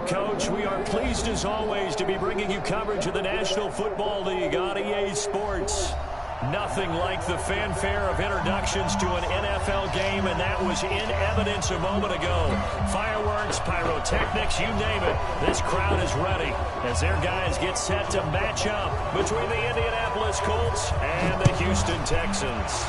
Coach, we are pleased as always to be bringing you coverage of the National Football League on EA Sports. Nothing like the fanfare of introductions to an NFL game, and that was in evidence a moment ago. Fireworks, pyrotechnics, you name it. This crowd is ready as their guys get set to match up between the Indianapolis Colts and the Houston Texans.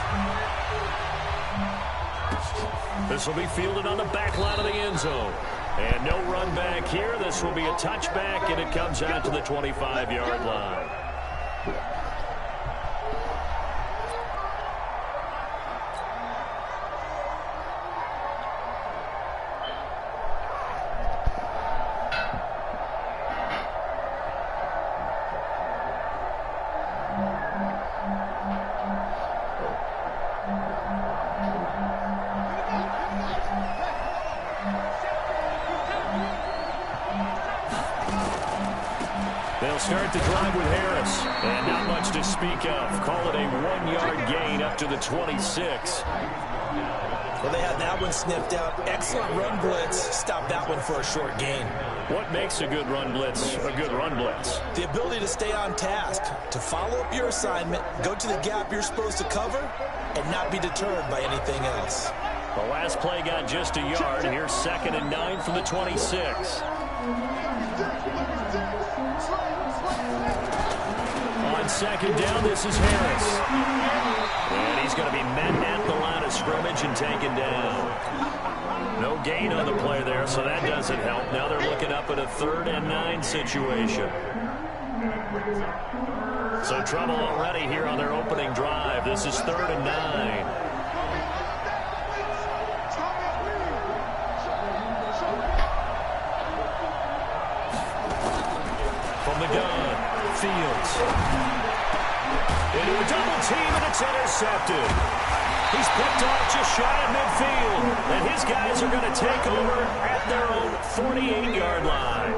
This will be fielded on the back line of the end zone. And no run back here. This will be a touchback, and it comes out to the 25-yard line. They'll start the drive with Harris, and not much to speak of. Call it a 1-yard gain up to the 26. Well, they had that one sniffed out. Excellent run blitz. Stopped that one for a short gain. What makes a good run blitz a good run blitz? The ability to stay on task, to follow up your assignment, go to the gap you're supposed to cover, and not be deterred by anything else. The last play got just a yard, and here's 2nd and 9 from the 26. On 2nd down, this is Harris. And he's going to be met at the line of scrimmage and taken down. No gain on the play there, so that doesn't help. Now they're looking up at a 3rd and 9 situation. So trouble already here on their opening drive. This is 3rd and 9. From the gun, Fields. Into a double team, and it's intercepted. He's picked off just shy of midfield, and his guys are going to take over at their own 48-yard line.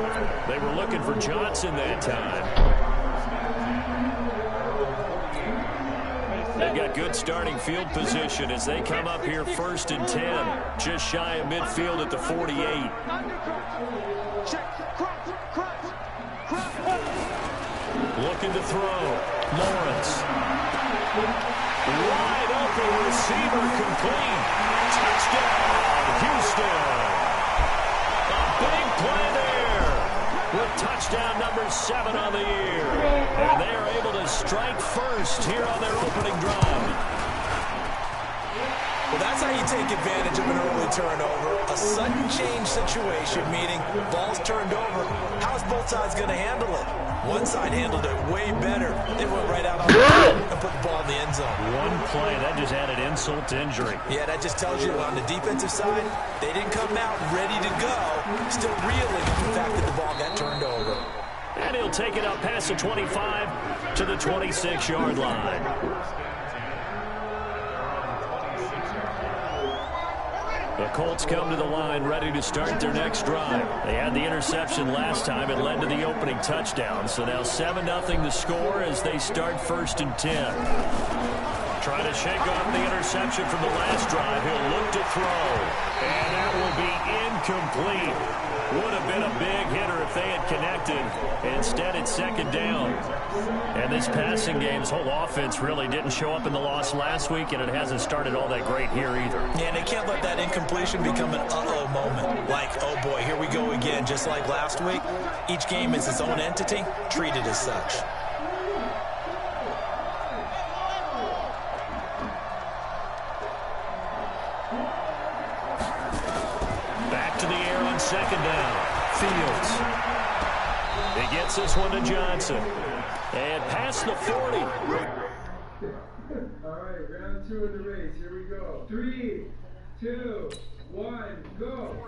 They were looking for Johnson that time. They've got good starting field position as they come up here 1st and 10, just shy of midfield at the 48. Looking to throw. Lawrence. Wide open receiver complete. Touchdown, Houston. A big play there with touchdown number 7 on the year. And they are able to strike first here on their opening drive. Well, that's how you take advantage of an early turnover. A sudden change situation, meaning ball's turned over. How's both sides going to handle it? One side handled it way better. They went right out on the field and put the ball in the end zone. One play, that just added insult to injury. Yeah, that just tells you on the defensive side, they didn't come out ready to go, still reeling at the fact that the ball got turned over. And he'll take it up past the 25 to the 26-yard line. The Colts come to the line ready to start their next drive. They had the interception last time. It led to the opening touchdown. So now 7-0 the score as they start 1st and 10. Trying to shake off the interception from the last drive. He'll look to throw. And that will be incomplete. Would have been a big hitter if they had connected. Instead, it's 2nd down. And this passing game's whole offense really didn't show up in the loss last week, and it hasn't started all that great here either. Yeah, and they can't let that incompletion become an uh-oh moment. Like, oh boy, here we go again, just like last week. Each game is its own entity, treated as such. Back to the air on 2nd down. Fields. He gets this one to Johnson. And past the 40. All right, round 2 in the race. Here we go. 3, 2,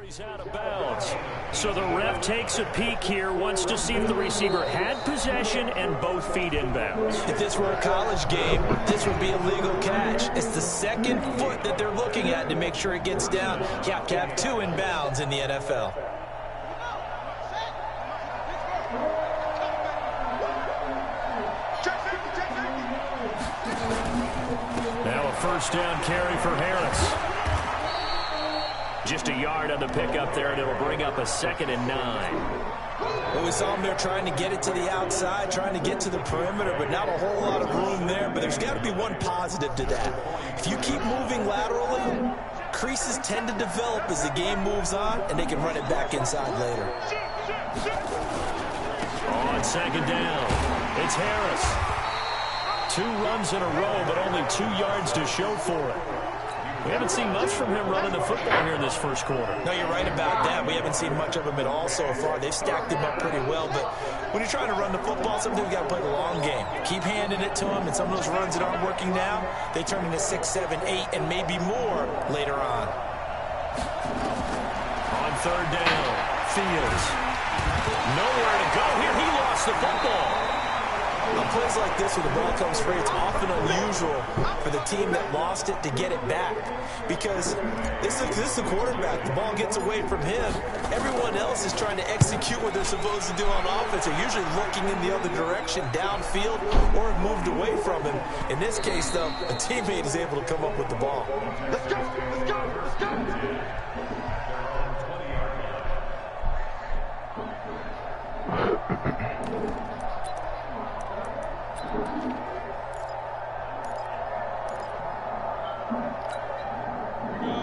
He's out of bounds. So the ref takes a peek here, wants to see if the receiver had possession and both feet inbounds. If this were a college game, this would be a legal catch. It's the second foot that they're looking at to make sure it gets down. You have to have 2 inbounds in the NFL. Now a first down carry for Harris. Just a yard on the pickup there, and it'll bring up a 2nd and 9. Well, we saw him there trying to get it to the outside, trying to get to the perimeter, but not a whole lot of room there. But there's got to be one positive to that. If you keep moving laterally, creases tend to develop as the game moves on, and they can run it back inside later. On 2nd down, it's Harris. 2 runs in a row, but only 2 yards to show for it. We haven't seen much from him running the football here in this first quarter. No, you're right about that. We haven't seen much of him at all so far. They've stacked him up pretty well, but when you're trying to run the football, sometimes you got to play the long game. Keep handing it to him, and some of those runs that aren't working now, they turn into 6, 7, 8, and maybe more later on. On 3rd down, Fields. Nowhere to go here. He lost the football. On plays like this, when the ball comes free, it's often unusual for the team that lost it to get it back. Because this is the quarterback. The ball gets away from him. Everyone else is trying to execute what they're supposed to do on offense. They're usually looking in the other direction, downfield, or have moved away from him. In this case, though, a teammate is able to come up with the ball. Let's go! Let's go! Let's go!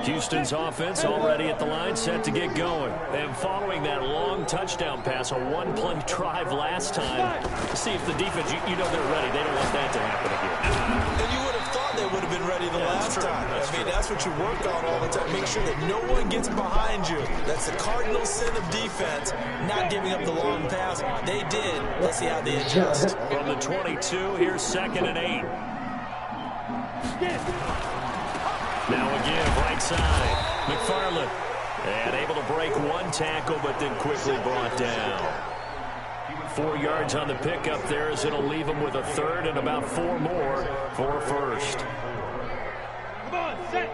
Houston's offense already at the line, set to get going. And following that long touchdown pass, a 1-play drive last time. See if the defense, you know they're ready. They don't want that to happen again. And you would have thought they would have been ready the last time. That's what you work on all the time. Make sure that no one gets behind you. That's the cardinal sin of defense, not giving up the long pass. They did. Let's see how they adjust. From the 22, here's 2nd and 8. Now again, right side, McFarland. And able to break 1 tackle, but then quickly brought down. 4 yards on the pickup there, as it'll leave him with a 3rd and about 4 more for a 1st. Come on, set.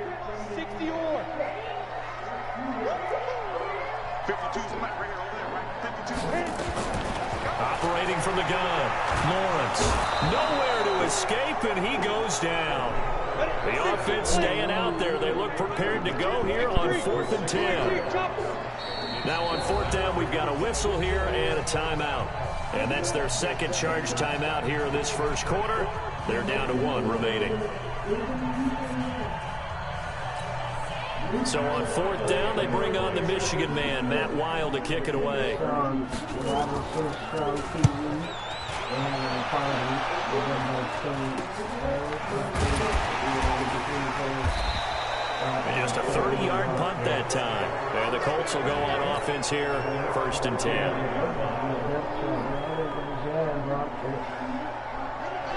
60 or. 52's right over there, right? 52. Operating from the gun, Lawrence. Nowhere to escape, and he goes down. The offense staying out there. They look prepared to go here on 4th and 10. Now on 4th down, we've got a whistle here and a timeout. And that's their 2nd charge timeout here in this first quarter. They're down to 1 remaining. So on 4th down, they bring on the Michigan man, Matt Wild, to kick it away. Just a 30-yard punt that time. And the Colts will go on offense here, 1st and 10.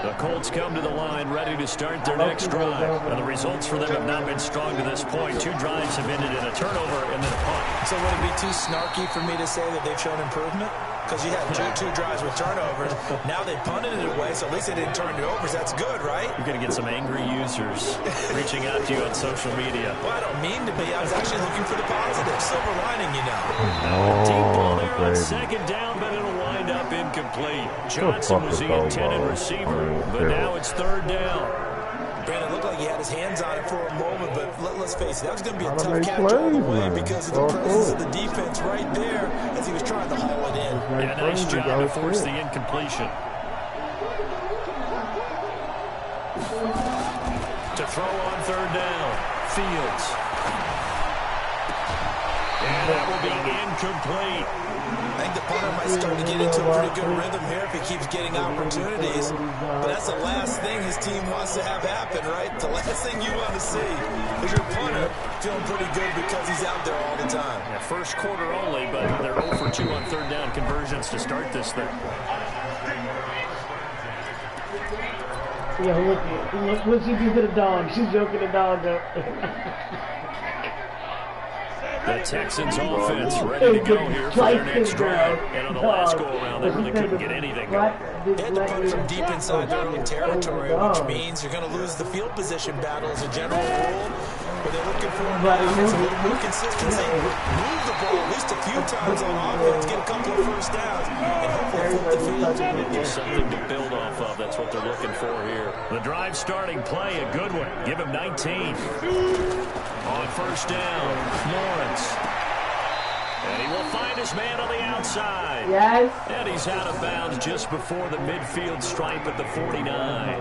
The Colts come to the line ready to start their next drive. And the results for them have not been strong to this point. 2 drives have ended in a turnover and then a punt. So would it be too snarky for me to say that they've shown improvement? Because you had two drives with turnovers. Now they punted it away, so at least they didn't turn it over. So that's good, right? You're going to get some angry users reaching out to you on social media. Well, I don't mean to be. I was actually looking for the positive. Silver lining, you know. Deep ball there on 2nd down, but it'll wind up incomplete. Johnson was the intended receiver, but now it's 3rd down. Brandon, it looked like he had his hands on it for a moment, but let's face it, that was going to be a tough catch all the way because of the presence of the defense right there as he was trying to haul it in. Yeah, nice job to force the incompletion. To throw on 3rd down, Fields. And that will be incomplete. I think the punter might start to get into a pretty good rhythm here if he keeps getting opportunities. But that's the last thing his team wants to have happen, right? The last thing you want to see is your punter feeling pretty good because he's out there all the time. Yeah, first quarter only, but they're 0 for 2 on 3rd down conversions to start this thing. Yeah, look, let's see if you hit a dog. She's joking the dog up. The Texans offense ready to go here for their next drive. And on the last go-around, they really couldn't get anything going. They had to punch them deep inside their own territory, which means you're going to lose the field position battle as a general rule. What they're looking for now is a little more consistency. Move the ball at least a few times on offense, get a couple of first downs, and hopefully flip the field. There's something to build off of. That's what they're looking for here. The drive starting play, a good one. Give him 19. On first down, Lawrence. And he will find his man on the outside. Yes. And he's out of bounds just before the midfield stripe at the 49.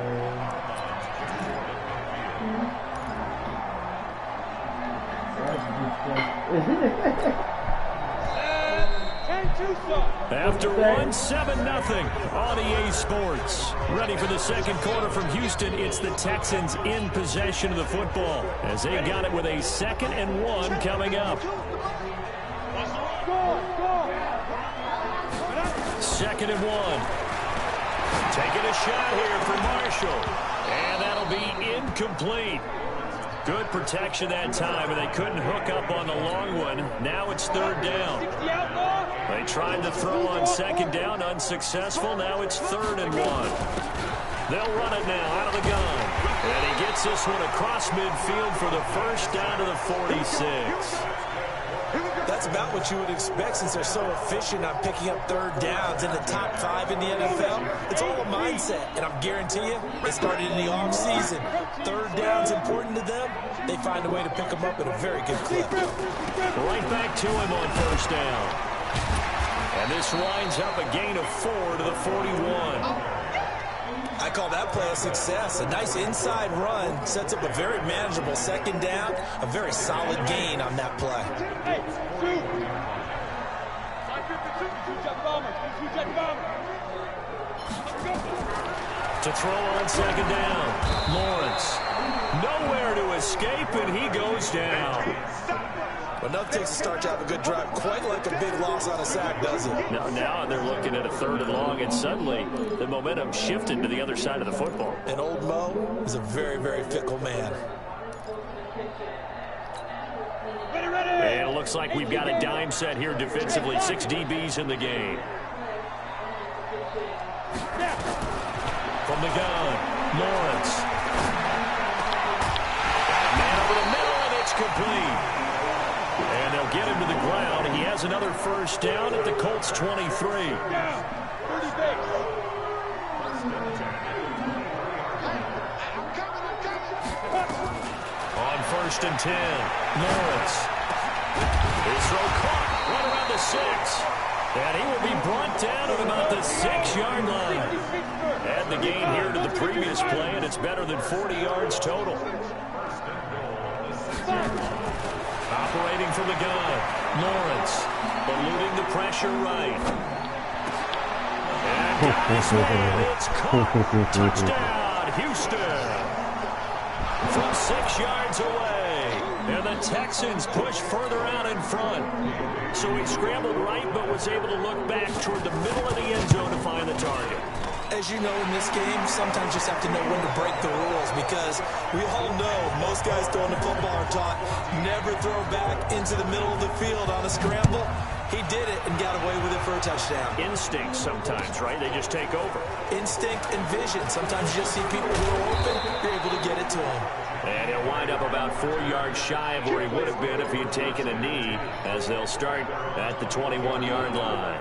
After 1-7-0 on EA Sports. Ready for the second quarter from Houston. It's the Texans in possession of the football as they've got it with a 2nd and 1 coming up. 2nd and 1. Taking a shot here for Marshall. And that'll be incomplete. Good protection that time, and they couldn't hook up on the long one. Now it's 3rd down. They tried to throw on 2nd down, unsuccessful. Now it's 3rd and 1. They'll run it now out of the gun. And he gets this one across midfield for the first down to the 46. That's about what you would expect since they're so efficient on picking up 3rd downs in the top 5 in the NFL. It's all a mindset, and I'm guarantee you, it started in the offseason. 3rd down's important to them. They find a way to pick them up at a very good clip. Right back to him on first down. And this winds up a gain of 4 to the 41. I call that play a success. A nice inside run sets up a very manageable 2nd down. A very solid gain on that play. To throw on 2nd down, Lawrence. Nowhere to escape, and he goes down. But enough takes to start to have a good drive. Quite like a big loss on a sack, does it? Now they're looking at a 3rd and long, and suddenly the momentum shifted to the other side of the football. And old Mo is a very, very fickle man. And it looks like we've got a dime set here defensively. 6 DBs in the game. From the gun, Lawrence. Man over the middle, and it's complete. And they'll get him to the ground. He has another first down at the Colts 23. On 1st and 10, Lawrence. His throw caught right around the 6. And he will be brought down at about the 6-yard line. Add the gain here to the previous play, and it's better than 40 yards total. Operating from the gun, Lawrence, eluding the pressure right. And got this man, it's caught. Touchdown, Houston. From 6 yards away. And the Texans push further out in front. So he scrambled right, but was able to look back toward the middle of the end zone to find the target. As you know, in this game, sometimes you just have to know when to break the rules, because we all know most guys throwing the football are taught never throw back into the middle of the field on a scramble. He did it and got away with it for a touchdown. Instinct sometimes, right? They just take over. Instinct and vision. Sometimes you just see people who are open, you're able to get it to them. And he'll wind up about 4 yards shy of where he would have been if he had taken a knee, as they'll start at the 21-yard line.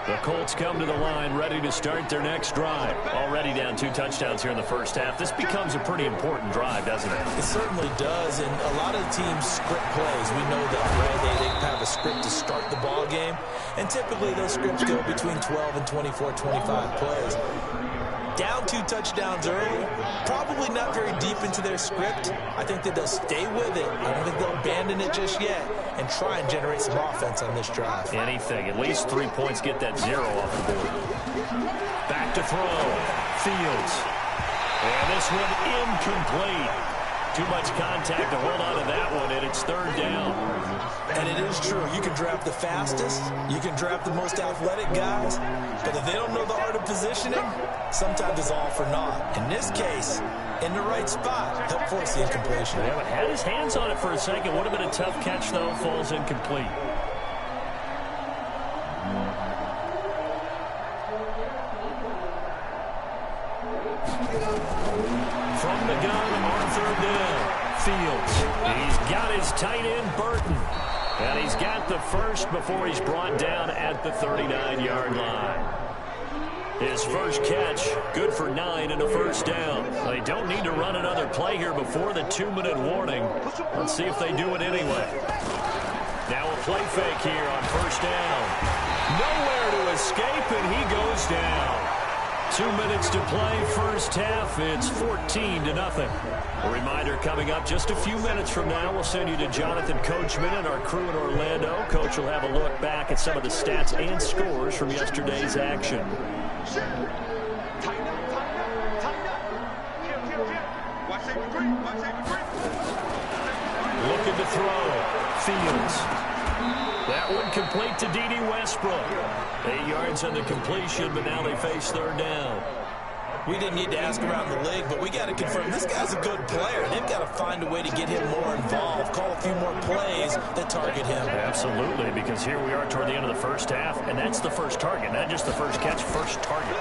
The Colts come to the line ready to start their next drive. Already down 2 touchdowns here in the first half. This becomes a pretty important drive, doesn't it? It certainly does, and a lot of teams script plays. We know that, right? They have a script to start the ball game, and typically those scripts go between 12 and 24, 25 plays. Down 2 touchdowns early, probably not very deep into their script. I think that they'll stay with it. I don't think they'll abandon it just yet and try and generate some offense on this drive. Anything. At least 3 points, get that 0 off the board. Back to throw. Fields. And this one incomplete. Too much contact to hold on to that one, and it's third down. And it is true. You can draft the fastest. You can draft the most athletic guys. But if they don't know the art of positioning, sometimes it's all for naught. In this case, in the right spot, he'll force the incompletion. Yeah, but had his hands on it for a second. Would have been a tough catch, though. Falls incomplete. From the gun on third down. Fields. He's got his tight end, Burton. And he's got the first before he's brought down at the 39-yard line. His first catch, good for 9 and a first down. They don't need to run another play here before the 2-minute warning. Let's see if they do it anyway. Now a play fake here on first down. Nowhere to escape, and he goes down. 2 minutes to play, first half. It's 14-0. A reminder coming up just a few minutes from now. We'll send you to Jonathan Coachman and our crew in Orlando. Coach will have a look back at some of the stats and scores from yesterday's action. Looking to throw. Fields. That one complete to D.D. Westbrook. 8 yards on the completion, but now they face third down. We didn't need to ask around the league, but we got to confirm this guy's a good player. They've got to find a way to get him more involved, call a few more plays that target him. Absolutely, because here we are toward the end of the first half, and that's the first target, not just the first catch, first target.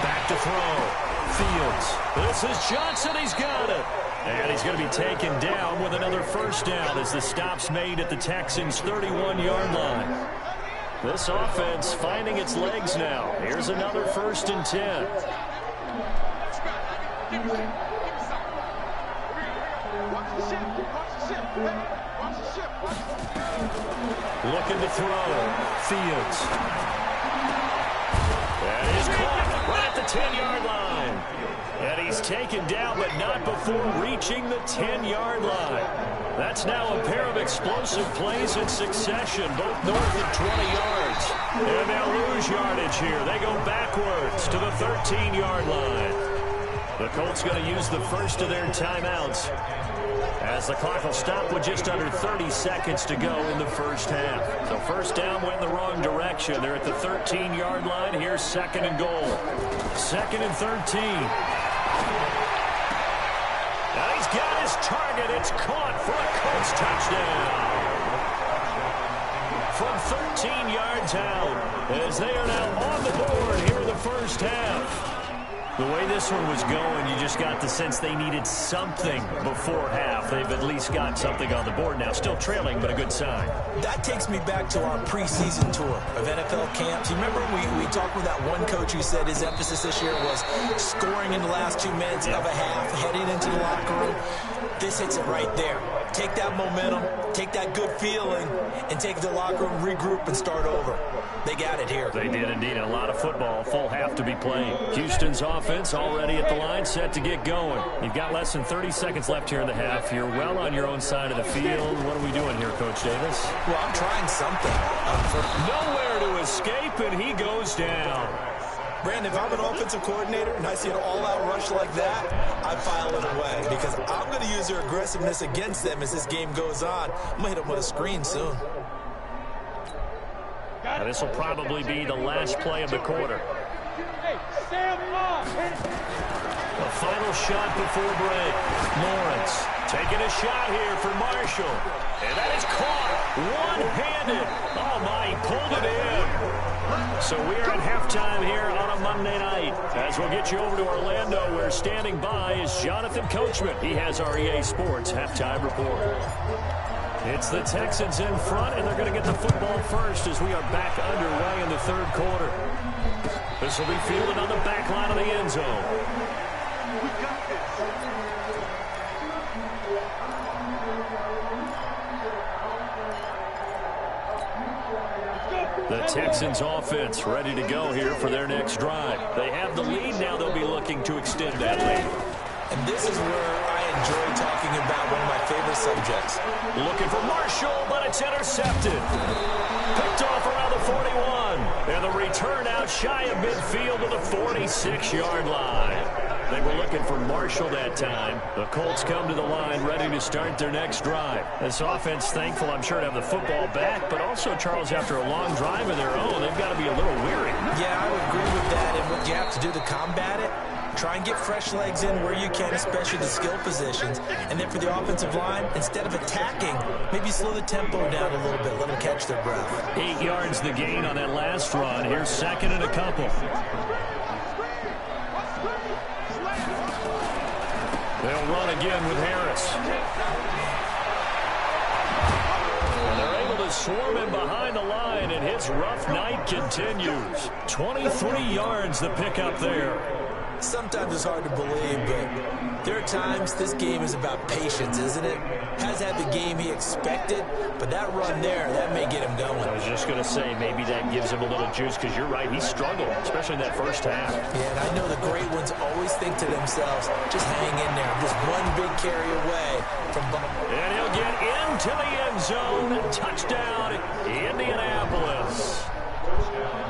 Back to throw. Fields. This is Johnson. He's got it. And he's going to be taken down with another first down as the stop's made at the Texans' 31-yard line. This offense finding its legs now. Here's another 1st and 10. Looking to throw. Fields. That is caught right at the 10-yard line. And he's taken down, but not before reaching the 10-yard line. That's now a pair of explosive plays in succession, both north of 20 yards. And they'll lose yardage here. They go backwards to the 13-yard line. The Colts going to use the first of their timeouts as the clock will stop with just under 30 seconds to go in the first half. So first down went in the wrong direction. They're at the 13-yard line. Here's 2nd and goal. 2nd and 13. And he's got his target. It's caught for a Colts touchdown. From 13 yards out as they are now on the board here in the first half. The way this one was going, you just got the sense they needed something before half. They've at least got something on the board now. Still trailing, but a good sign. That takes me back to our preseason tour of NFL camps. You remember we talked with that one coach who said his emphasis this year was scoring in the last 2 minutes of a half, heading into the locker room. This hits it right there. Take that momentum, take that good feeling, and take the locker room, regroup, and start over. They got it here. They did indeed. A lot of football, full half to be played. Houston's offense already at the line, set to get going. You've got less than 30 seconds left here in the half. You're well on your own side of the field. What are we doing here, Coach Davis? Well, I'm trying something. Nowhere to escape, and he goes down. Brandon, if I'm an offensive coordinator and I see an all-out rush like that, I file it away because I'm going to use their aggressiveness against them as this game goes on. I'm going to hit them with a screen soon. Now, this will probably be the last play of the quarter. A final shot before break. Lawrence taking a shot here for Marshall. And that is caught one-handed. Oh, my, he pulled it in. So we are at halftime here on a Monday night. As we'll get you over to Orlando, where standing by is Jonathan Coachman. He has our EA Sports halftime report. It's the Texans in front, and they're going to get the football first as we are back underway in the third quarter. This will be fielded on the back line of the end zone. The Texans offense ready to go here for their next drive. They have the lead. Now they'll be looking to extend that lead. And this is where I enjoy talking about one of my favorite subjects. Looking for Marshall, but it's intercepted. Picked off around the 41. And the return out shy of midfield to the 46-yard line. They were looking for Marshall that time. The Colts come to the line ready to start their next drive. This offense thankful, I'm sure, to have the football back, but also, Charles, after a long drive of their own, they've got to be a little weary. Yeah, I would agree with that. And what you have to do to combat it, try and get fresh legs in where you can, especially the skill positions. And then for the offensive line, instead of attacking, maybe slow the tempo down a little bit, let them catch their breath. 8 yards the gain on that last run. Here's second and a couple. They'll run again with Harris. And they're able to swarm him behind the line, and his rough night continues. 23 yards the pickup there. Sometimes it's hard to believe, but there are times this game is about patience, isn't it? Has had the game he expected, but that run there, that may get him going. I was just going to say, maybe that gives him a little juice, because you're right, he struggled, especially in that first half. Yeah, and I know the great ones always think to themselves, just hang in there, just one big carry away from... And he'll get into the end zone. Touchdown, Indianapolis.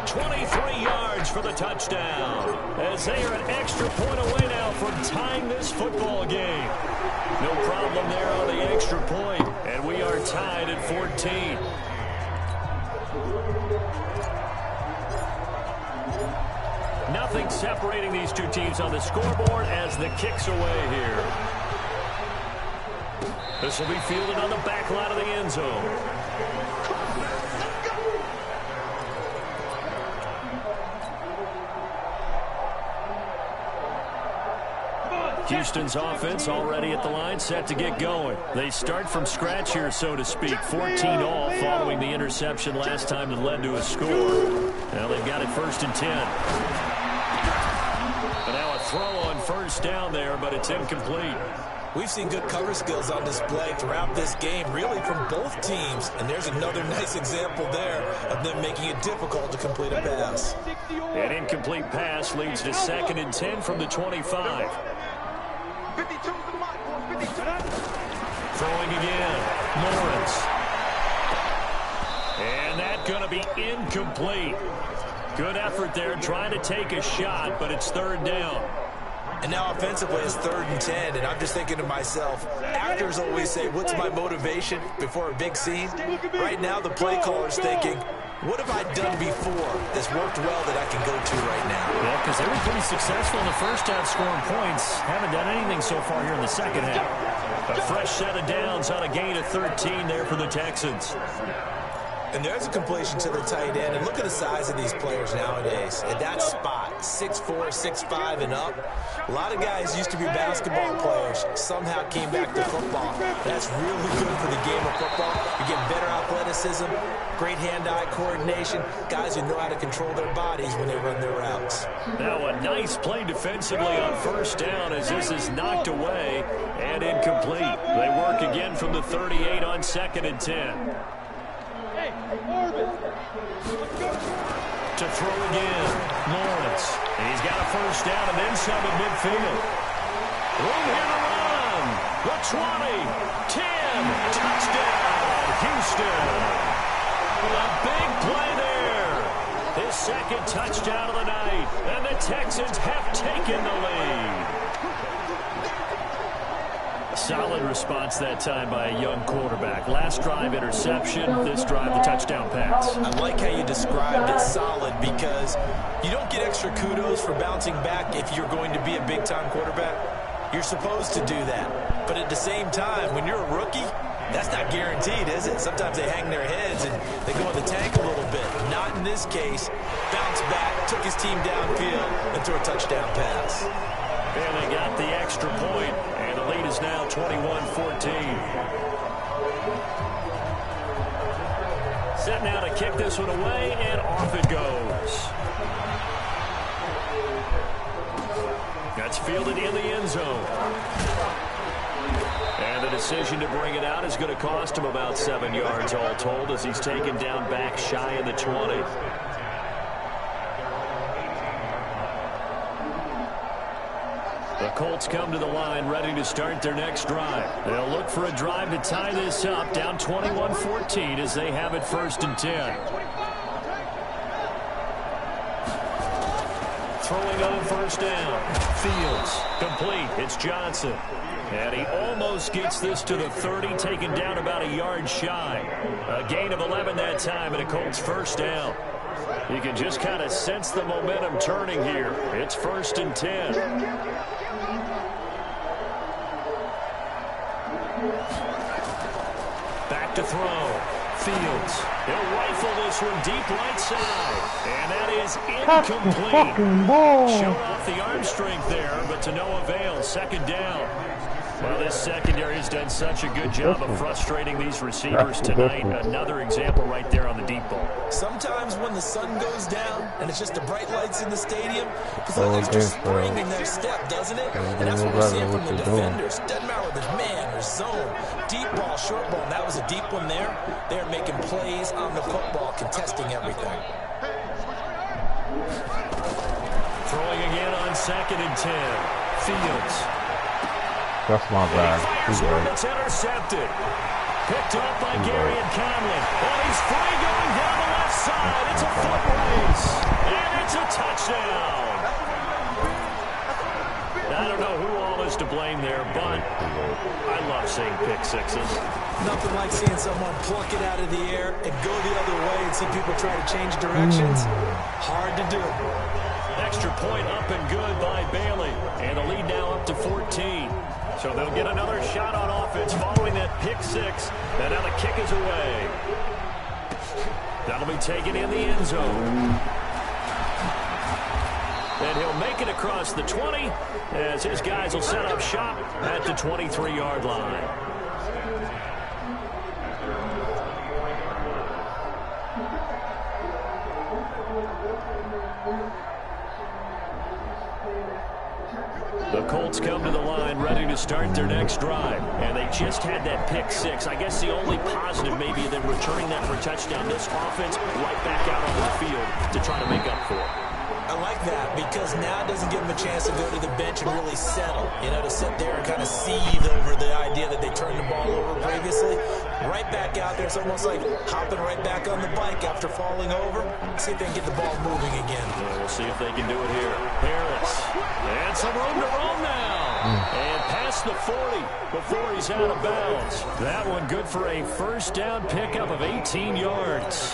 23 yards for the touchdown, as they are an extra point away now from tying this football game. No problem there on the extra point, and we are tied at 14. Nothing separating these two teams on the scoreboard as the kick's away here. This will be fielded on the back line of the end zone. Houston's offense already at the line, set to get going. They start from scratch here, so to speak. 14 all following the interception last time that led to a score. Now they've got it 1st and 10. And now a throw on first down there, but it's incomplete. We've seen good cover skills on display throughout this game, really from both teams. And there's another nice example there of them making it difficult to complete a pass. An incomplete pass leads to 2nd and 10 from the 25. 52 to the mark, 52. Throwing again, Lawrence. And that's going to be incomplete. Good effort there, trying to take a shot, but it's 3rd down. And now offensively it's 3rd and 10, and I'm just thinking to myself, actors always say, what's my motivation before a big scene? Right now the play caller's thinking, what have I done before that's worked well that I can go to right now? Yeah, because they were pretty successful in the first half scoring points. Haven't done anything so far here in the second half. A fresh set of downs on a gain of 13 there for the Texans. And there's a completion to the tight end. And look at the size of these players nowadays. At that spot, 6'4", 6'5", and up. A lot of guys used to be basketball players. Somehow came back to football. That's really good for the game of football. You get better athleticism, great hand-eye coordination. Guys who know how to control their bodies when they run their routes. Now a nice play defensively on first down as this is knocked away and incomplete. They work again from the 38 on 2nd and 10. To throw again, Lawrence. He's got a first down and then some at midfield. Room here to run. The 20, 10, touchdown, Houston. A big play there. His 2nd touchdown of the night, and the Texans have taken the lead. Solid response that time by a young quarterback. Last drive, interception. This drive, the touchdown pass. I like how you described it, solid, because you don't get extra kudos for bouncing back if you're going to be a big-time quarterback. You're supposed to do that. But at the same time, when you're a rookie, that's not guaranteed, is it? Sometimes they hang their heads and they go in the tank a little bit. Not in this case. Bounced back, took his team downfield, and threw a touchdown pass. And they got the extra point, and the lead is now 21-14. Set now to kick this one away, and off it goes. That's fielded in the end zone. And the decision to bring it out is going to cost him about 7 yards all told as he's taken down back shy of the 20. The Colts come to the line ready to start their next drive. They'll look for a drive to tie this up, down 21-14 as they have it 1st and 10. Throwing on first down. Fields. Complete. It's Johnson. And he almost gets this to the 30, taken down about a yard shy. A gain of 11 that time, and a Colts first down. You can just kind of sense the momentum turning here. It's 1st and 10. Back to throw. Fields. He'll rifle this one deep right side. And that is incomplete. Showed off the arm strength there, but to no avail. 2nd down. Well, this secondary has done such a good job of frustrating these receivers tonight. Another example right there on the deep ball. Sometimes when the sun goes down and it's just the bright lights in the stadium, it's like there's just spring in their step, doesn't it? And that's what we're seeing from the defenders. Doesn't matter whether there's man or zone. Deep ball, short ball, and that was a deep one there. They're making plays on the football, contesting everything. Throwing again on 2nd and 10. Fields. That's my bad. He's one that's intercepted. Picked up by Gary and Conley. Oh, he's free going down the left side. It's a foot race. And it's a touchdown. I don't know who all is to blame there, but I love seeing pick sixes. Nothing like seeing someone pluck it out of the air and go the other way and see people try to change directions. Hard to do. Extra point up and good by Bailey. And the lead now up to 14. So they'll get another shot on offense following that pick six. And now the kick is away. That'll be taken in the end zone. And he'll make it across the 20 as his guys will set up shop at the 23-yard line. The Colts come to the line ready to start their next drive. And they just had that pick six. I guess the only positive maybe than returning that for a touchdown. This offense right back out on the field to try to make up for it. I like that because now it doesn't give them a chance to go to the bench and really settle. You know, to sit there and kind of seethe over the idea that they turned the ball over previously. Right back out there. It's almost like hopping right back on the bike after falling over. See if they can get the ball moving again. Yeah, we'll see if they can do it here. Harris. And some room to roam now. And past the 40 before he's out of bounds. That one good for a first down pickup of 18 yards.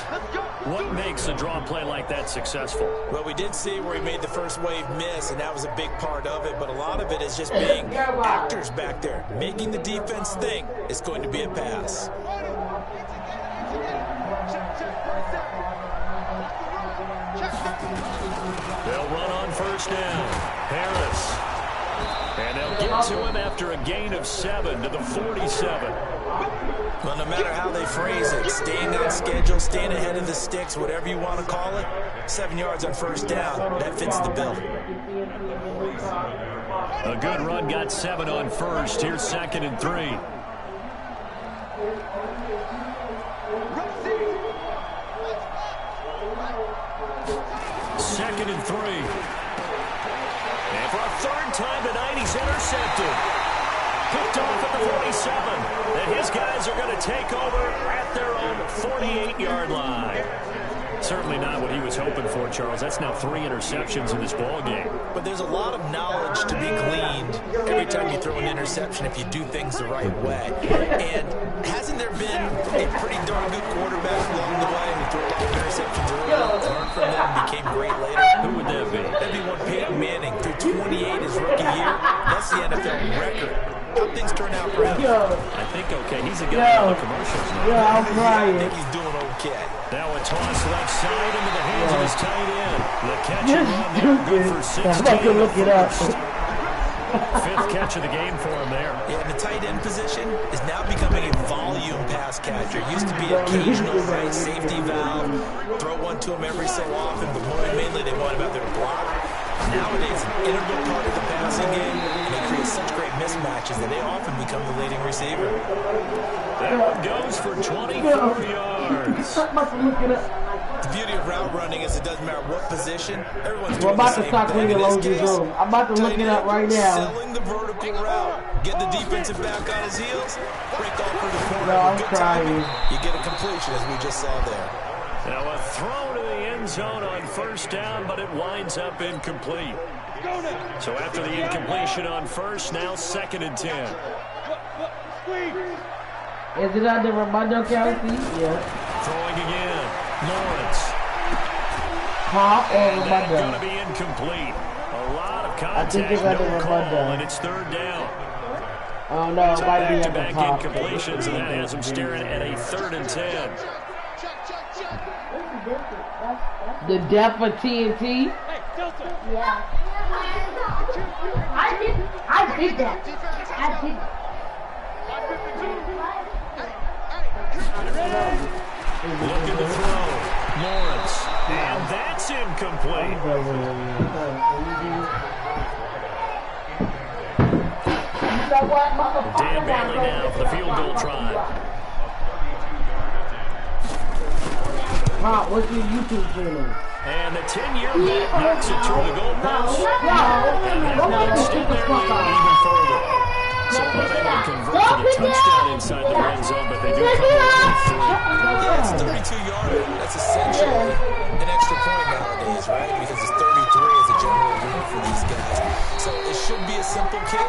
What makes a draw play like that successful? Well, we did see where he made the first wave miss, and that was a big part of it. But a lot of it is just being actors back there, making the defense think it's going to be a pass. They'll run on first down. Harris. And they'll get to him after a gain of 7 to the 47. Well, no matter how they phrase it, staying on schedule, staying ahead of the sticks, whatever you want to call it, 7 yards on first down, that fits the bill. A good run got 7 on first. Here's 2nd and 3. Second and 3. And for a third time tonight, he's intercepted. Picked off at the 47. And his guys are going to take over at their own 48-yard line. Certainly not what he was hoping for, Charles. That's now 3 interceptions in this ball game. But there's a lot of knowledge to be gleaned every time you throw an interception if you do things the right way. And hasn't there been a pretty darn good quarterback along the way who threw a lot of interceptions early, learned from them, and became great later? Who would that be? That'd be one Peyton Manning. Threw 28 his rookie year. That's the NFL record. How things turn out for him? I think okay. He's a guy on the commercials now. Yeah, I'm crying. I think he's doing okay. Now a toss left side into the hands of his tight end. The catch and run there, good for 16. I'm going to look it up. 5th catch of the game for him there. Yeah, and the tight end position is now becoming a volume pass catcher. It used to be occasional right safety valve, throw one to him every so often, but more mainly they want him out there to block. Nowadays, an integral part of the passing game, and they create such great mismatches that they often become the leading receiver. That one goes for 24 yards. The beauty of route running is it doesn't matter what position, everyone's doing about the to same stop thing. reading In this case, I'm about to look it up right now. selling the vertical route, get the defensive back on his heels, break off for the corner. No, I'm Good crying. timing, you get a completion as we just saw there. Now a throw to the end zone on first down, but it winds up incomplete. So after the incompletion on first, now 2nd and 10. Is it under Ramondo, Kelsey? Yeah. Throwing again. Lawrence. Pop or And that's going Ramondo? to be incomplete. A lot of I think contact, it's under no call, Ramondo. and it's 3rd down. Oh no, it So might be under back-to-back Pop. incompletions, and that has him staring at a 3rd and 10. The death of TNT? Yeah. I did that. I did that. Looking to throw. Lawrence. And that's incomplete. Dan Bailey now for the field goal try. Pop, what's your YouTube channel? And the 10-year vet knocks it through the goalpost. And that will extend their lead even further. So unable to convert for the touchdown inside the red zone, but they do come away with 3. Yeah, it's 32-yarder. That's essentially an extra point nowadays, right? Because it's 33 as a general rule for these guys. So it should be a simple kick.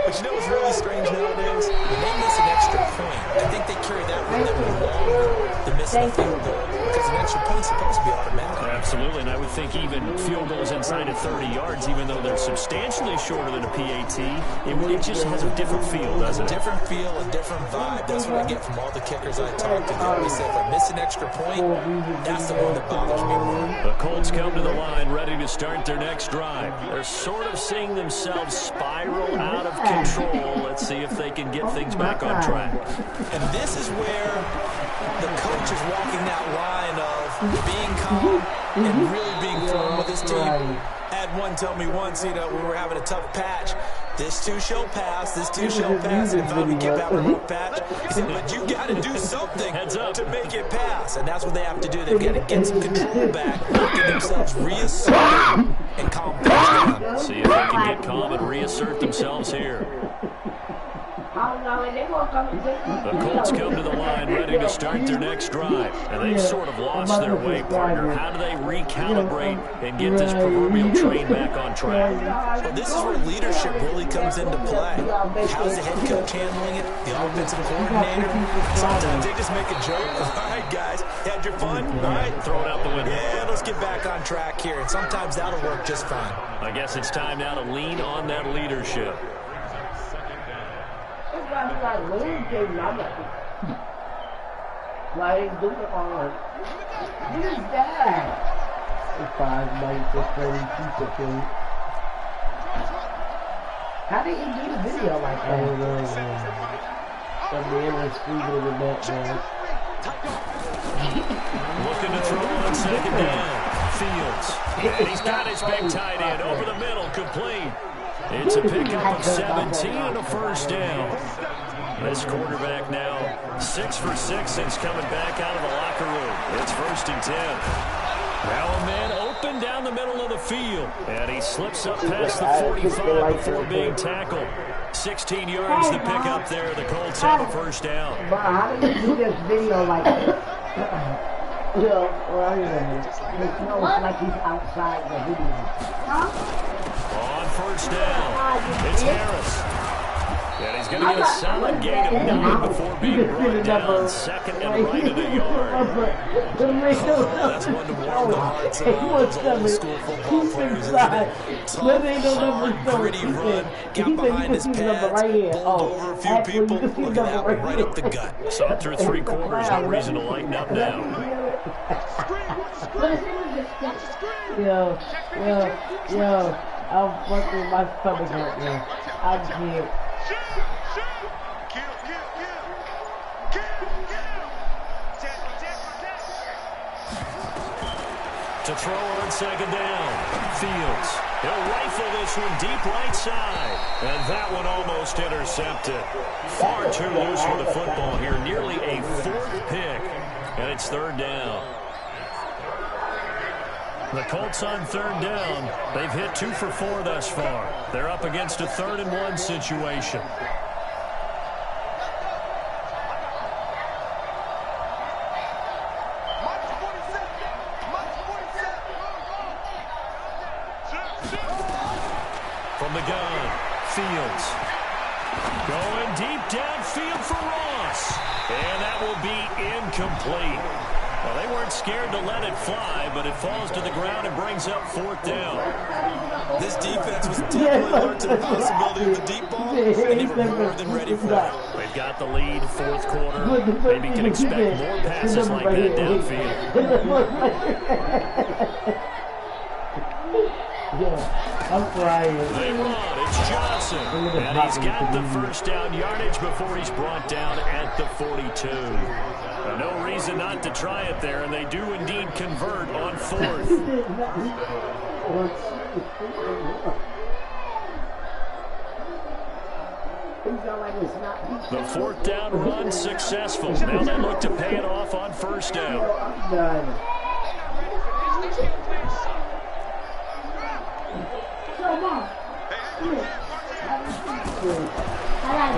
But you know what's really strange nowadays? When they miss an extra point, I think they carry that with them longer than missing a field goal. Because an extra point's supposed to be automatic. Absolutely, and I would think even field goals inside of 30 yards, even though they're substantially shorter than a PAT, it just has a different feel, doesn't it? A different feel, a different vibe. That's what I get from all the kickers I talk to. They always say, if I miss an extra point, that's the one that bothers me more. The Colts come to the line ready to start their next drive. They're sort of seeing themselves spiral out of control. Let's see if they can get things back on track. And this is where the coach is walking that line of being calm and really being firm with his team. Had one tell me once, you know, we were having a tough patch. This too shall pass, this too shall pass. And if I would keep having a rough patch, he said, but you got to do something to make it pass. And that's what they have to do. They've got to get some control back, get themselves reasserted, and calm things down. See if they can get calm and reassert themselves here. The Colts come to the line ready to start their next drive. And they've sort of lost their way, partner. How do they recalibrate and get this proverbial train back on track? Well, this is where leadership really comes into play. How's the head coach handling it? The offensive coordinator? Sometimes they just make a joke. All right, guys, had your fun? All right, Throw it out the window. yeah, let's get back on track here. And sometimes that'll work just fine. I guess it's time now to lean on that leadership. Like, look at all that. What is that? It's 5 nights for 30 people. How did he do the video like that? I don't know. The man was squeezing with that, man. Looking to throw on 2nd down. Fields. And he's got his big tight end over the middle, complete. It's a pickup of 17 and a first down. This quarterback now 6 for 6 since coming back out of the locker room. It's 1st and 10. Now a man open down the middle of the field. And he slips up past the 45 before being tackled. 16 yards to pick up there. The Colts have a first down. But how did you do this video like that? Yo, right here. It smells like he's outside the video. On first down, it's Harris. And he's going to get a solid gain of 9 before being brought down 2nd and right at a yard. That's one to warm the hearts of all those old school football players, isn't it? Tough, hard, gritty run, got behind his pads, bowled over a few people. Look at that one, right up the gut. Saw it through 3 quarters, no reason to lighten up now. Yo, I'm fucking my stomach hurt, man. I can't. To throw on 2nd down. Fields. He'll rifle this one deep right side. And that one almost intercepted. Far too loose with the football here. Nearly a 4th pick. And it's 3rd down. The Colts on 3rd down. They've hit 2 for 4 thus far. They're up against a 3rd and 1 situation. From the gun, Fields. Going deep downfield for Ross. And that will be incomplete. Well, they weren't scared to let it fly, but it falls to the ground and brings up 4th down. This defense was definitely alert to the possibility of the deep ball, and they were more than ready for it. They've got the lead, 4th quarter. Maybe can expect more passes like that downfield. I'm crying. They won. It's Johnson. And he's got the first down yardage before he's brought down at the 42. No reason not to try it there, and they do indeed convert on 4th. The 4th down run successful. Now they look to pay it off on 1st down.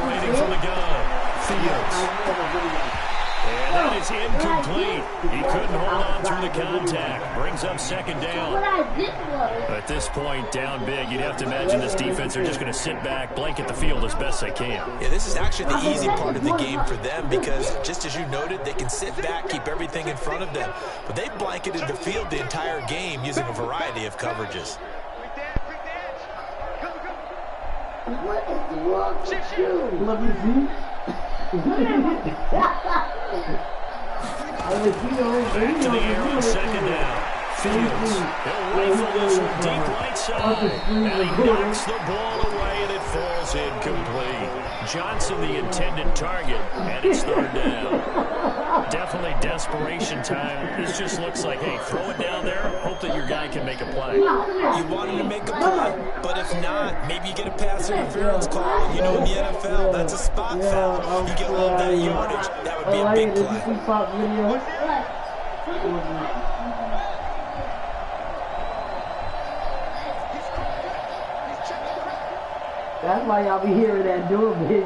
Waiting for the gun. Fields. And that is incomplete. He couldn't hold on through the contact. Brings up 2nd down. At this point, down big, you'd have to imagine this defense are just going to sit back, blanket the field as best they can. Yeah, this is actually the easy part of the game for them because, just as you noted, they can sit back, keep everything in front of them. But they blanketed the field the entire game using a variety of coverages. What is wrong with you? Let me see. Back to the air on 2nd down. Fields. He'll rifle this one deep right side. And he knocks the ball away, and it falls incomplete. Johnson, the intended target, and it's 3rd down. Definitely desperation time. This just looks like, hey, throw it down there, hope that your guy can make a play. You want him to make a play, but if not, maybe you get a pass interference call. You know, in the NFL, that's a spot foul. You get all of that yardage. That would be a big play. That's why y'all be hearing that door big.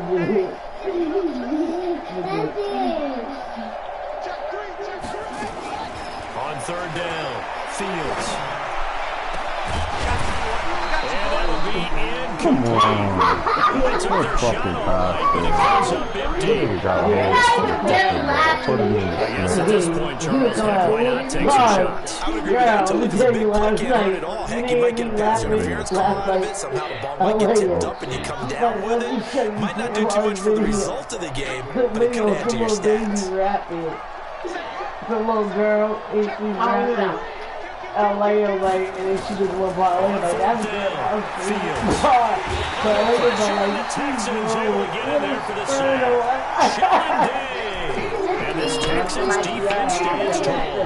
On 3rd down, Fields. And that'll be incomplete. They took their shot all right, but it goes up empty. I guess at this point, Charles, why not take some shots? I would agree with that totally because a big play can't hurt at all. Heck, you might get a pass interference call out of it. Somehow the ball might get tipped up and you come down with it. Might not do too much for the result of the game, but it could add to your stats. The little girl, she's rapping. LA, and then she just went by. Like, that's good. The Texans able to get in there for the sack. And this Texans defense stands tall.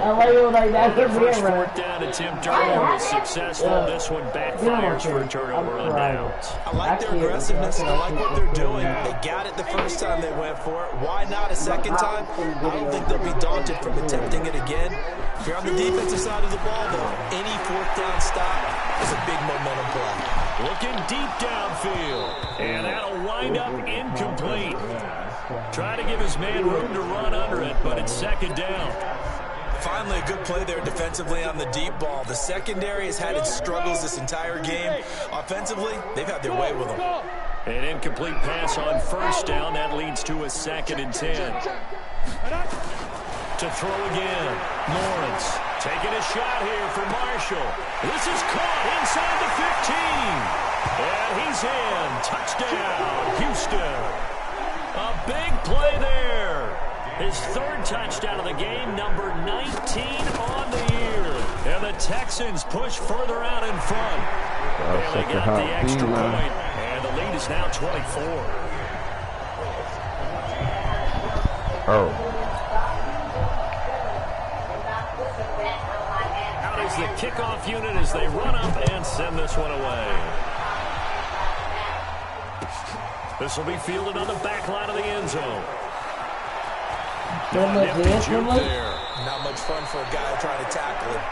Their first 4th down attempt earlier was successful. This one backfires for a turnover on downs. I like their aggressiveness and I like what they're doing. They got it the first time they went for it. Why not a second time? I don't think they'll be daunted from attempting it again. If you're on the defensive side of the ball, though, any 4th down stop is a big momentum play. Looking deep downfield. And that'll wind up incomplete. Try to give his man room to run under it, but it's 2nd down. Finally, a good play there defensively on the deep ball. The secondary has had its struggles this entire game. Offensively, they've had their way with them. An incomplete pass on 1st down. That leads to a 2nd and 10. To throw again. Lawrence taking a shot here for Marshall. This is caught inside the 15. And he's in. Touchdown, Houston. A big play there. His 3rd touchdown of the game, number 19 on the year. And the Texans push further out in front. And they got the extra point. And the lead is now 24. Oh. The kickoff unit as they run up and send this one away. This will be fielded on the back line of the end zone. Nifty juke there. Not much fun for a guy trying to tackle it.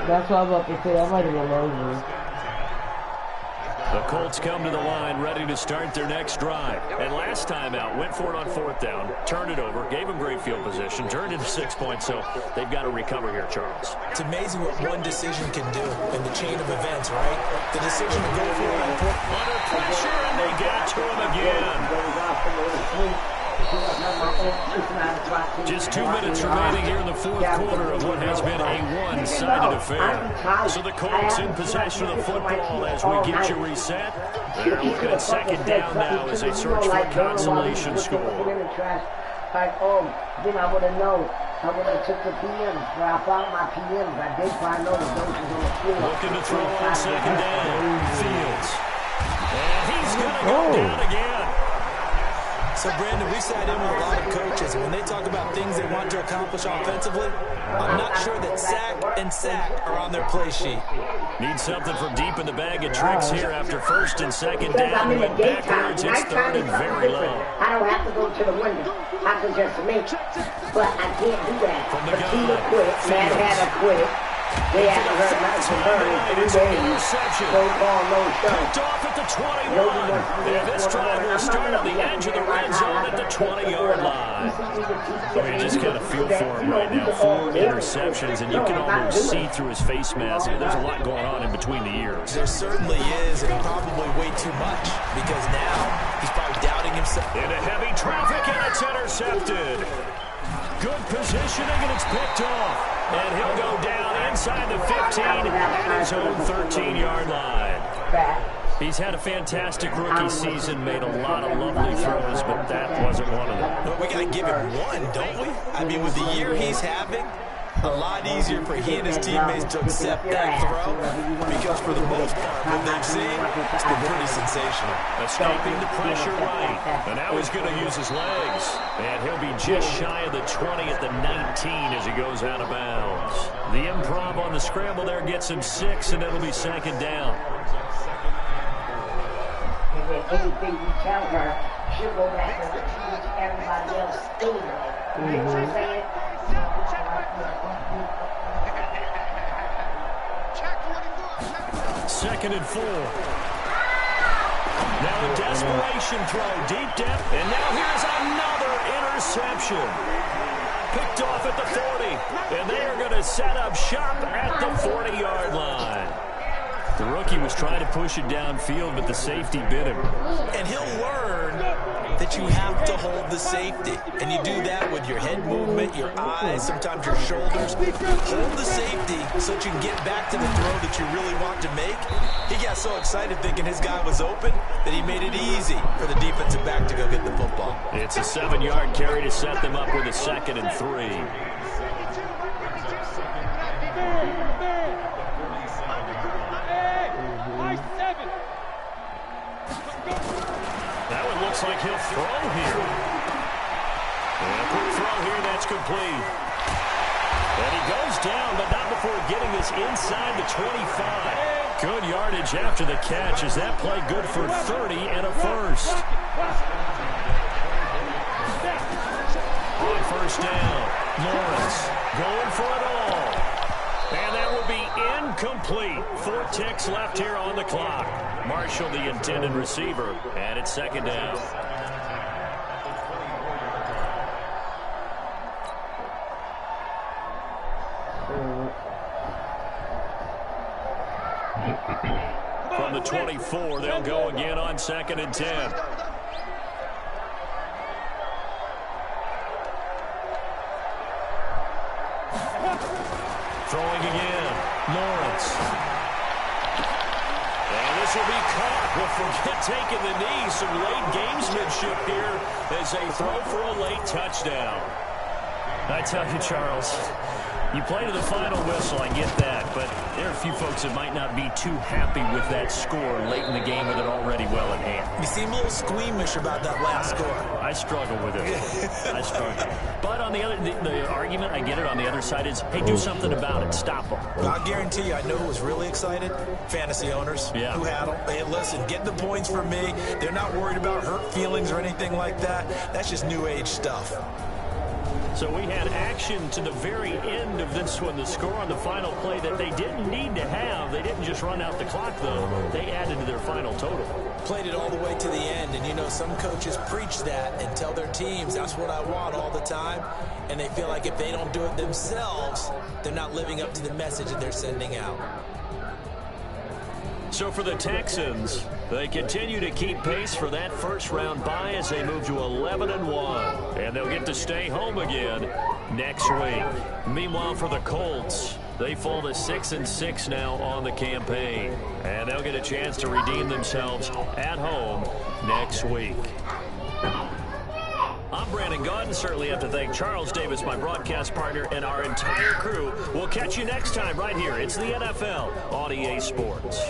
That's what I'm about to say. I might have gone over. The Colts come to the line ready to start their next drive. And last time out, went for it on 4th down, turned it over, gave them great field position, turned into 6 points, so they've got to recover here, Charles. It's amazing what one decision can do in the chain of events, right? The decision to go for it on 4th. Under pressure, and they get to him again. Just 2 minutes remaining here in the 4th quarter of what has been a one-sided affair. So the Colts in possession of the football as we get you reset. They're looking at 2nd down now as they search for a consolation score. Like, oh, then I would have known. I would have took the PMs, where I found my PMs. I did find those doses on the floor. Looking to throw on 2nd down. Fields. And he's going to go down again. So, Brandon, we sat in with a lot of coaches, and when they talk about things they want to accomplish offensively, I'm not sure that sack and sack are on their play sheet. Need something from deep in the bag of tricks here after 1st and 2nd down. Went backwards, it's 3rd and very low. I don't have to go to the window. I can just make it. But I can't do that. From the Petita quit. Matt had to quit. They had to hurt Madison Burns in 3 days. Don't call no show. Picked off at the 21. And this drive will start on the edge of the red zone at the 20-yard line. I mean, you just got to feel for him right now. 4 interceptions, and you can almost see through his face mask. There's a lot going on in between the ears. There certainly is, and probably way too much, because now he's probably doubting himself. Into heavy traffic, and it's intercepted. Good positioning, and it's picked off. And he'll go down inside the 15 at his own 13-yard line. He's had a fantastic rookie season, made a lot of lovely throws, but that wasn't one of them. But we got to give him one, don't we? I mean, with the year he's having, a lot easier for he and his teammates to accept that throw, because for the most part, what they've seen, it's been pretty sensational. Escaping the pressure right, and now he's going to use his legs. And he'll be just shy of the 20 at the 19 as he goes out of bounds. The improv on the scramble there gets him 6, and it'll be 2nd down. Anything you tell her, she'll go back and teach everybody else anyway. You know what I'm saying? 2nd and 4. Now a desperation throw, deep depth, and now here's another interception. Picked off at the 40, and they are going to set up shop at the 40-yard line. The rookie was trying to push it downfield, but the safety bit him. And he'll learn that you have to hold the safety. And you do that with your head movement, your eyes, sometimes your shoulders. Hold the safety so that you can get back to the throw that you really want to make. He got so excited thinking his guy was open that he made it easy for the defensive back to go get the football. It's a 7-yard carry to set them up with a 2nd and 3. That one looks like he'll throw here. And a quick throw here, that's complete. And he goes down, but not before getting this inside the 25. Good yardage after the catch. Is that play good for 30 and a first? On 1st down, Lawrence going for it all. And that will be incomplete. 4 ticks left here on the clock. Marshall, the intended receiver, and it's 2nd down. From the 24, they'll go again on 2nd and 10. Throwing again, Lawrence. And this will be caught. Well, forget taking the knee. Some late gamesmanship here as they throw for a late touchdown. I tell you, Charles, you play to the final whistle, I get that, but there are a few folks that might not be too happy with that score late in the game with it already well in hand. You seem a little squeamish about that last score. I struggle with it. I struggle. But on the other, the argument, I get it, on the other side is, hey, do something about it. Stop them. Well, I'll guarantee you, I know who was really excited. Fantasy owners who had them. Hey, listen, get the points for me. They're not worried about hurt feelings or anything like that. That's just new age stuff. So we had action to the very end of this one. The score on the final play that they didn't need to have. They didn't just run out the clock, though. They added to their final total. Played it all the way to the end, and you know some coaches preach that and tell their teams, that's what I want all the time, and they feel like if they don't do it themselves, they're not living up to the message that they're sending out. So for the Texans, they continue to keep pace for that first-round bye as they move to 11-1. And they'll get to stay home again next week. Meanwhile, for the Colts, they fall to 6-6 now on the campaign. And they'll get a chance to redeem themselves at home next week. I'm Brandon Gaudin. Certainly have to thank Charles Davis, my broadcast partner, and our entire crew. We'll catch you next time right here. It's the NFL on EA Sports.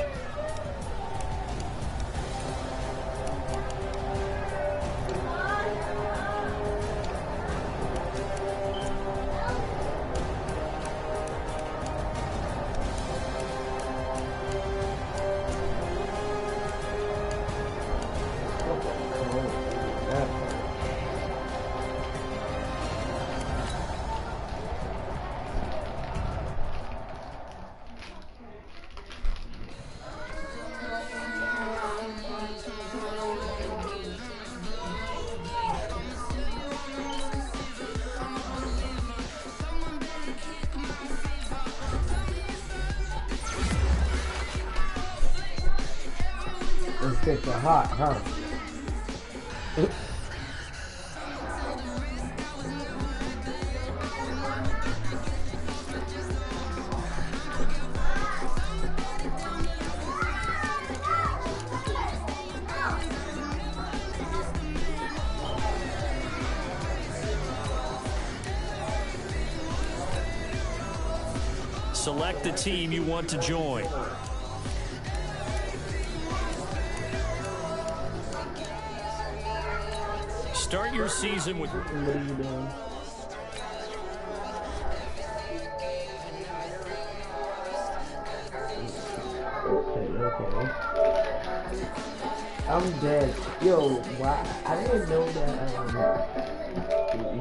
It's hot, huh? Select the team you want to join. Start your season with... What are you doing? Okay. I'm dead. Yo, why? I didn't know that he